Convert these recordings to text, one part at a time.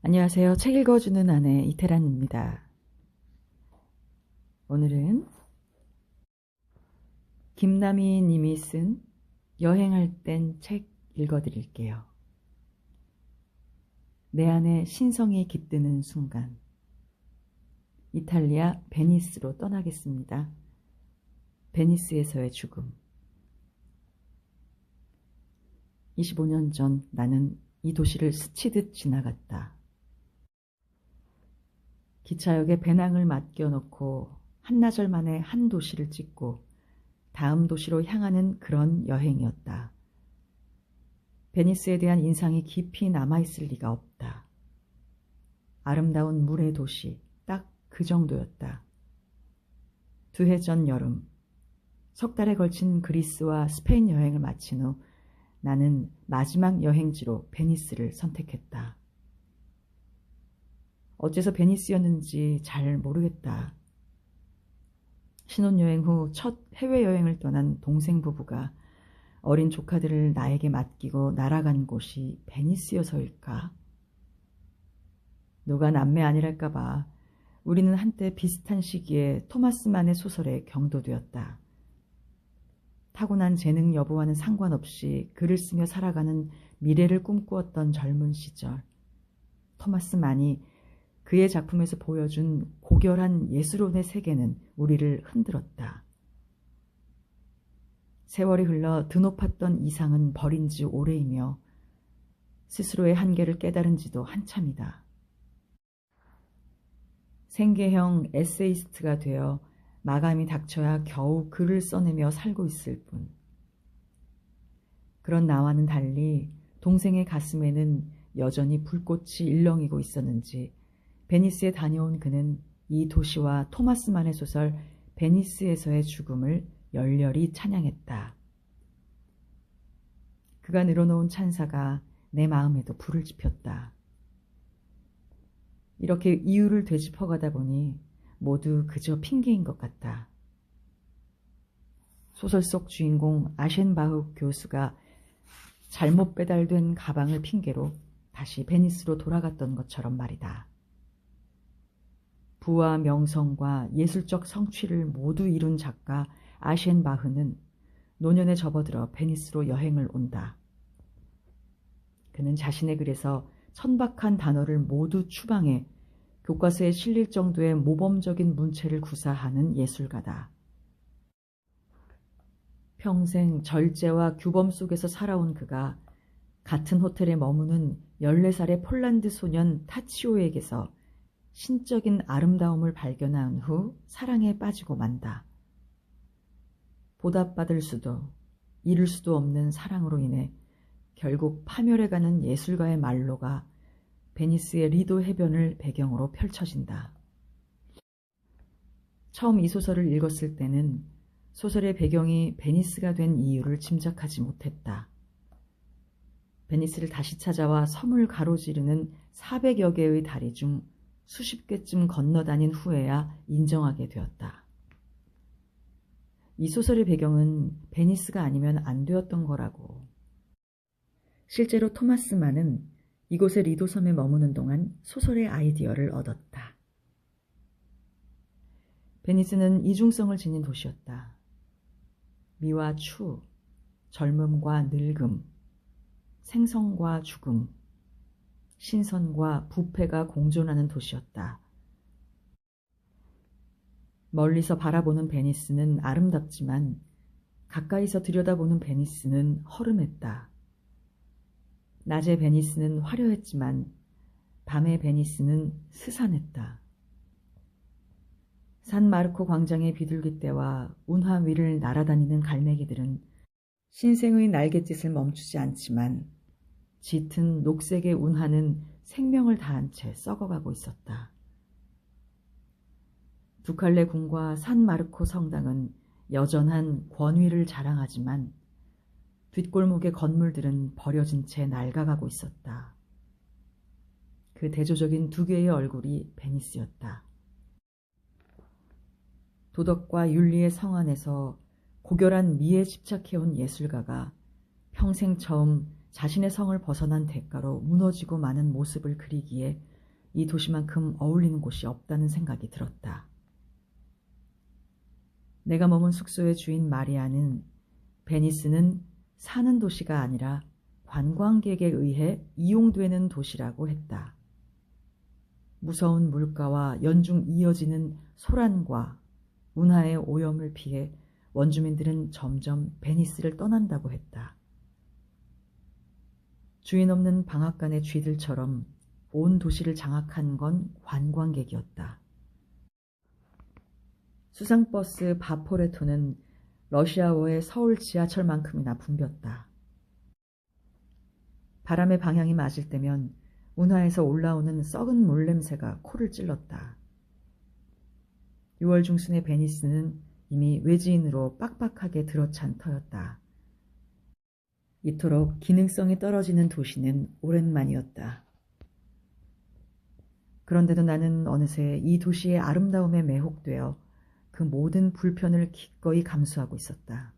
안녕하세요. 책 읽어주는 아내 이태란입니다. 오늘은 김남희 님이 쓴 여행할 땐 책 읽어드릴게요. 내 안에 신성이 깃드는 순간. 이탈리아 베니스로 떠나겠습니다. 베니스에서의 죽음. 25년 전 나는 이 도시를 스치듯 지나갔다. 기차역에 배낭을 맡겨놓고 한나절 만에 한 도시를 찍고 다음 도시로 향하는 그런 여행이었다. 베니스에 대한 인상이 깊이 남아있을 리가 없다. 아름다운 물의 도시, 딱 그 정도였다. 2해 전 여름, 석 달에 걸친 그리스와 스페인 여행을 마친 후 나는 마지막 여행지로 베니스를 선택했다. 어째서 베니스였는지 잘 모르겠다. 신혼여행 후 첫 해외여행을 떠난 동생 부부가 어린 조카들을 나에게 맡기고 날아간 곳이 베니스여서일까? 누가 남매 아니랄까봐 우리는 한때 비슷한 시기에 토마스 만의 소설에 경도되었다. 타고난 재능 여부와는 상관없이 글을 쓰며 살아가는 미래를 꿈꾸었던 젊은 시절, 토마스 만이 그의 작품에서 보여준 고결한 예술혼의 세계는 우리를 흔들었다. 세월이 흘러 드높았던 이상은 버린 지 오래이며 스스로의 한계를 깨달은 지도 한참이다. 생계형 에세이스트가 되어 마감이 닥쳐야 겨우 글을 써내며 살고 있을 뿐. 그런 나와는 달리 동생의 가슴에는 여전히 불꽃이 일렁이고 있었는지 베니스에 다녀온 그는 이 도시와 토마스만의 소설 베니스에서의 죽음을 열렬히 찬양했다. 그가 늘어놓은 찬사가 내 마음에도 불을 지폈다. 이렇게 이유를 되짚어가다 보니 모두 그저 핑계인 것 같다. 소설 속 주인공 아셴바흐 교수가 잘못 배달된 가방을 핑계로 다시 베니스로 돌아갔던 것처럼 말이다. 부와 명성과 예술적 성취를 모두 이룬 작가 아셴바흐는 노년에 접어들어 베니스로 여행을 온다. 그는 자신의 글에서 천박한 단어를 모두 추방해 교과서에 실릴 정도의 모범적인 문체를 구사하는 예술가다. 평생 절제와 규범 속에서 살아온 그가 같은 호텔에 머무는 14살의 폴란드 소년 타치오에게서 신적인 아름다움을 발견한 후 사랑에 빠지고 만다. 보답받을 수도 이룰 수도 없는 사랑으로 인해 결국 파멸해가는 예술가의 말로가 베니스의 리도 해변을 배경으로 펼쳐진다. 처음 이 소설을 읽었을 때는 소설의 배경이 베니스가 된 이유를 짐작하지 못했다. 베니스를 다시 찾아와 섬을 가로지르는 400여 개의 다리 중 수십 개쯤 건너다닌 후에야 인정하게 되었다. 이 소설의 배경은 베니스가 아니면 안 되었던 거라고. 실제로 토마스 만은 이곳의 리도섬에 머무는 동안 소설의 아이디어를 얻었다. 베니스는 이중성을 지닌 도시였다. 미와 추, 젊음과 늙음, 생성과 죽음, 신선과 부패가 공존하는 도시였다. 멀리서 바라보는 베니스는 아름답지만 가까이서 들여다보는 베니스는 허름했다. 낮의 베니스는 화려했지만 밤의 베니스는 스산했다. 산마르코 광장의 비둘기떼와 운하 위를 날아다니는 갈매기들은 신생의 날갯짓을 멈추지 않지만 짙은 녹색의 운하는 생명을 다한 채 썩어가고 있었다. 두칼레 궁과 산마르코 성당은 여전한 권위를 자랑하지만 뒷골목의 건물들은 버려진 채 낡아가고 있었다. 그 대조적인 두 개의 얼굴이 베니스였다. 도덕과 윤리의 성 안에서 고결한 미에 집착해온 예술가가 평생 처음 자신의 성을 벗어난 대가로 무너지고 마는 모습을 그리기에 이 도시만큼 어울리는 곳이 없다는 생각이 들었다. 내가 머문 숙소의 주인 마리아는 베니스는 사는 도시가 아니라 관광객에 의해 이용되는 도시라고 했다. 무서운 물가와 연중 이어지는 소란과 운하의 오염을 피해 원주민들은 점점 베니스를 떠난다고 했다. 주인 없는 방앗간의 쥐들처럼 온 도시를 장악한 건 관광객이었다. 수상버스 바포레토는 러시아어의 서울 지하철만큼이나 붐볐다. 바람의 방향이 맞을 때면 운하에서 올라오는 썩은 물 냄새가 코를 찔렀다. 6월 중순의 베니스는 이미 외지인으로 빡빡하게 들어찬 터였다. 이토록 기능성이 떨어지는 도시는 오랜만이었다. 그런데도 나는 어느새 이 도시의 아름다움에 매혹되어 그 모든 불편을 기꺼이 감수하고 있었다.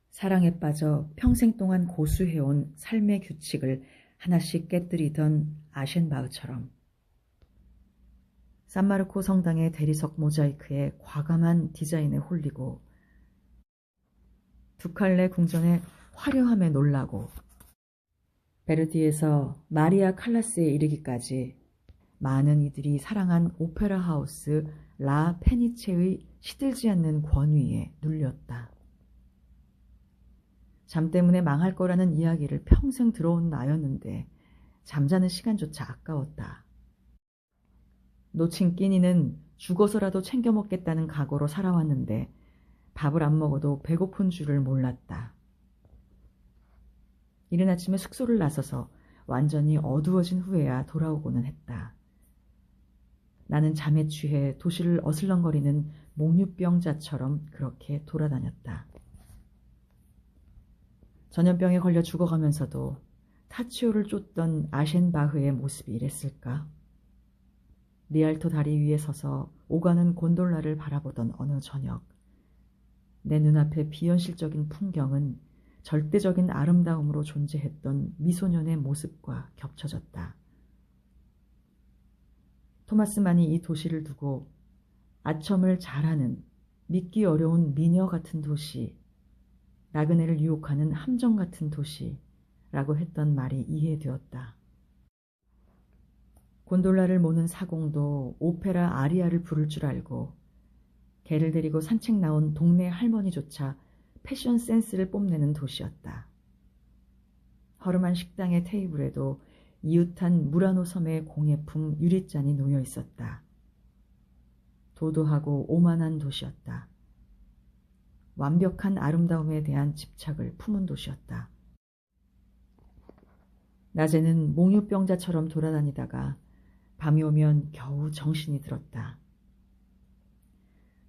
사랑에 빠져 평생 동안 고수해온 삶의 규칙을 하나씩 깨뜨리던 아셴바흐처럼 산마르코 성당의 대리석 모자이크에 과감한 디자인에 홀리고 두칼레 궁전의 화려함에 놀라고 베르디에서 마리아 칼라스에 이르기까지 많은 이들이 사랑한 오페라 하우스 라 페니체의 시들지 않는 권위에 눌렸다. 잠 때문에 망할 거라는 이야기를 평생 들어온 나였는데 잠자는 시간조차 아까웠다. 놓친 끼니는 죽어서라도 챙겨 먹겠다는 각오로 살아왔는데 밥을 안 먹어도 배고픈 줄을 몰랐다. 이른 아침에 숙소를 나서서 완전히 어두워진 후에야 돌아오고는 했다. 나는 잠에 취해 도시를 어슬렁거리는 몽유병자처럼 그렇게 돌아다녔다. 전염병에 걸려 죽어가면서도 타치오를 쫓던 아셴바흐의 모습이 이랬을까? 리알토 다리 위에 서서 오가는 곤돌라를 바라보던 어느 저녁, 내 눈앞의 비현실적인 풍경은 절대적인 아름다움으로 존재했던 미소년의 모습과 겹쳐졌다. 토마스만이 이 도시를 두고 아첨을 잘하는 믿기 어려운 미녀 같은 도시, 나그네를 유혹하는 함정 같은 도시라고 했던 말이 이해되었다. 곤돌라를 모는 사공도 오페라 아리아를 부를 줄 알고 개를 데리고 산책 나온 동네 할머니조차 패션 센스를 뽐내는 도시였다. 허름한 식당의 테이블에도 이웃한 무라노 섬의 공예품 유리잔이 놓여 있었다. 도도하고 오만한 도시였다. 완벽한 아름다움에 대한 집착을 품은 도시였다. 낮에는 몽유병자처럼 돌아다니다가 밤이 오면 겨우 정신이 들었다.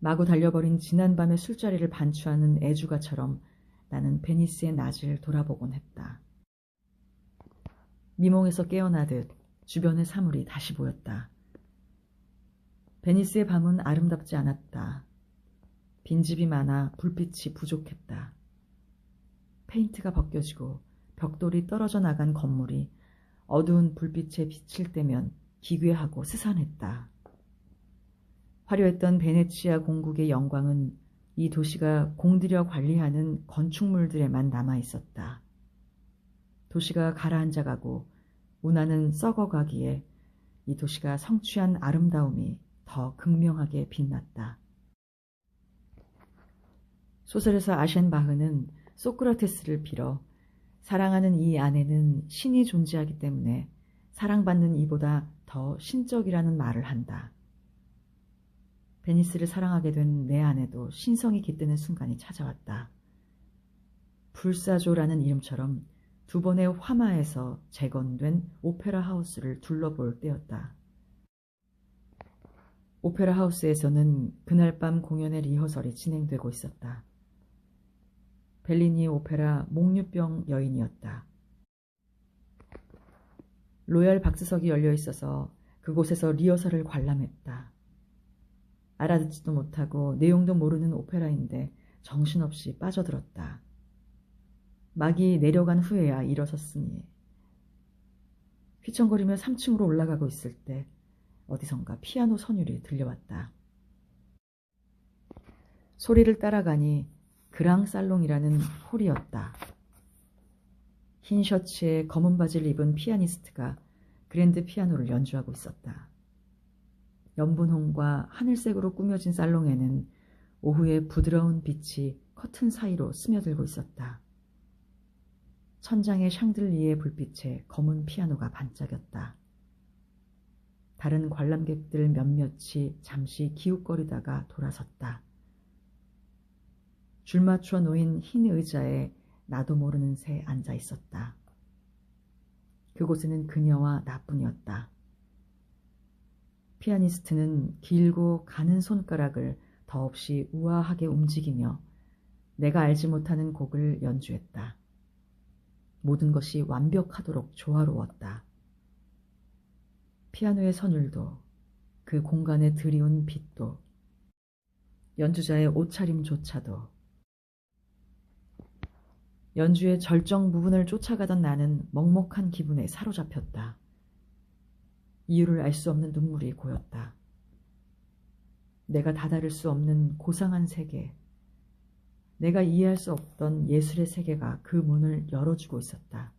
마구 달려버린 지난밤의 술자리를 반추하는 애주가처럼 나는 베니스의 낮을 돌아보곤 했다. 미몽에서 깨어나듯 주변의 사물이 다시 보였다. 베니스의 밤은 아름답지 않았다. 빈집이 많아 불빛이 부족했다. 페인트가 벗겨지고 벽돌이 떨어져 나간 건물이 어두운 불빛에 비칠 때면 기괴하고 스산했다. 화려했던 베네치아 공국의 영광은 이 도시가 공들여 관리하는 건축물들에만 남아있었다. 도시가 가라앉아가고 운하는 썩어가기에 이 도시가 성취한 아름다움이 더 극명하게 빛났다. 소설에서 아셴바흐는 소크라테스를 빌어 사랑하는 이 안에는 신이 존재하기 때문에 사랑받는 이보다 더 신적이라는 말을 한다. 베니스를 사랑하게 된 내 안에도 신성이 깃드는 순간이 찾아왔다. 불사조라는 이름처럼 두 번의 화마에서 재건된 오페라 하우스를 둘러볼 때였다. 오페라 하우스에서는 그날 밤 공연의 리허설이 진행되고 있었다. 벨리니 오페라 몽유병 여인이었다. 로얄 박스석이 열려 있어서 그곳에서 리허설을 관람했다. 알아듣지도 못하고 내용도 모르는 오페라인데 정신없이 빠져들었다. 막이 내려간 후에야 일어섰으니 휘청거리며 3층으로 올라가고 있을 때 어디선가 피아노 선율이 들려왔다. 소리를 따라가니 그랑살롱이라는 홀이었다. 흰 셔츠에 검은 바지를 입은 피아니스트가 그랜드 피아노를 연주하고 있었다. 연분홍과 하늘색으로 꾸며진 살롱에는 오후의 부드러운 빛이 커튼 사이로 스며들고 있었다. 천장의 샹들리에 불빛에 검은 피아노가 반짝였다. 다른 관람객들 몇몇이 잠시 기웃거리다가 돌아섰다. 줄 맞춰 놓인 흰 의자에 나도 모르는 새 앉아 있었다. 그곳에는 그녀와 나뿐이었다. 피아니스트는 길고 가는 손가락을 더없이 우아하게 움직이며 내가 알지 못하는 곡을 연주했다. 모든 것이 완벽하도록 조화로웠다. 피아노의 선율도, 그 공간에 드리운 빛도, 연주자의 옷차림조차도. 연주의 절정 부분을 쫓아가던 나는 먹먹한 기분에 사로잡혔다. 이유를 알 수 없는 눈물이 고였다. 내가 다다를 수 없는 고상한 세계, 내가 이해할 수 없던 예술의 세계가 그 문을 열어주고 있었다.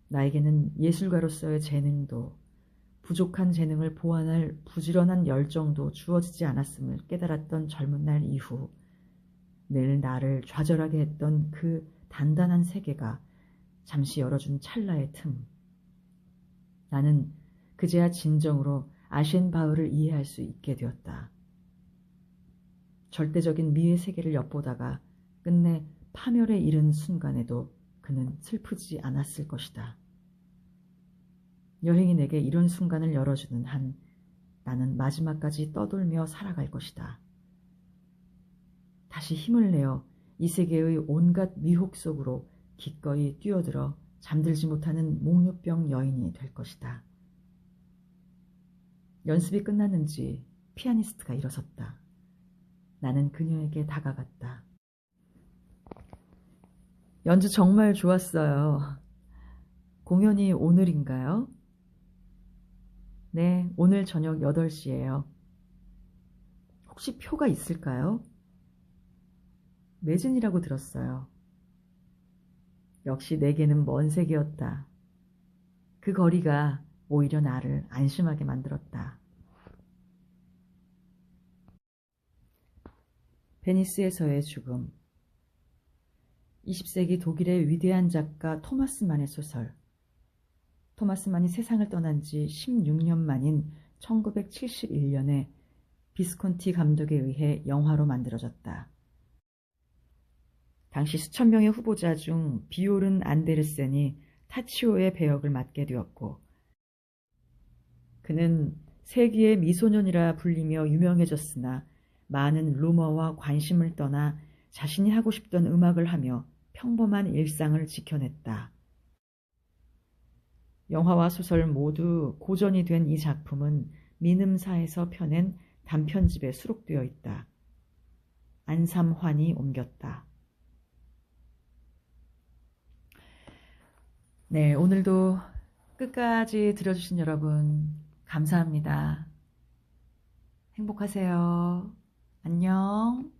나에게는 예술가로서의 재능도, 부족한 재능을 보완할 부지런한 열정도 주어지지 않았음을 깨달았던 젊은 날 이후 늘 나를 좌절하게 했던 그 단단한 세계가 잠시 열어준 찰나의 틈. 나는 그제야 진정으로 아셴바흐를 이해할 수 있게 되었다. 절대적인 미의 세계를 엿보다가 끝내 파멸에 이른 순간에도 그는 슬프지 않았을 것이다. 여행이 내게 이런 순간을 열어주는 한 나는 마지막까지 떠돌며 살아갈 것이다. 다시 힘을 내어 이 세계의 온갖 미혹 속으로 기꺼이 뛰어들어 잠들지 못하는 몽유병 여인이 될 것이다. 연습이 끝났는지 피아니스트가 일어섰다. 나는 그녀에게 다가갔다. 연주 정말 좋았어요. 공연이 오늘인가요? 네, 오늘 저녁 8시예요. 혹시 표가 있을까요? 매진이라고 들었어요. 역시 내게는 먼 세계였다. 그 거리가 오히려 나를 안심하게 만들었다. 베니스에서의 죽음. 20세기 독일의 위대한 작가 토마스 만의 소설. 토마스 만이 세상을 떠난 지 16년 만인 1971년에 비스콘티 감독에 의해 영화로 만들어졌다. 당시 수천 명의 후보자 중 비오른 안데르센이 타치오의 배역을 맡게 되었고 그는 세기의 미소년이라 불리며 유명해졌으나 많은 루머와 관심을 떠나 자신이 하고 싶던 음악을 하며 평범한 일상을 지켜냈다. 영화와 소설 모두 고전이 된 이 작품은 민음사에서 펴낸 단편집에 수록되어 있다. 안삼환이 옮겼다. 네, 오늘도 끝까지 들어주신 여러분 감사합니다. 행복하세요. 안녕.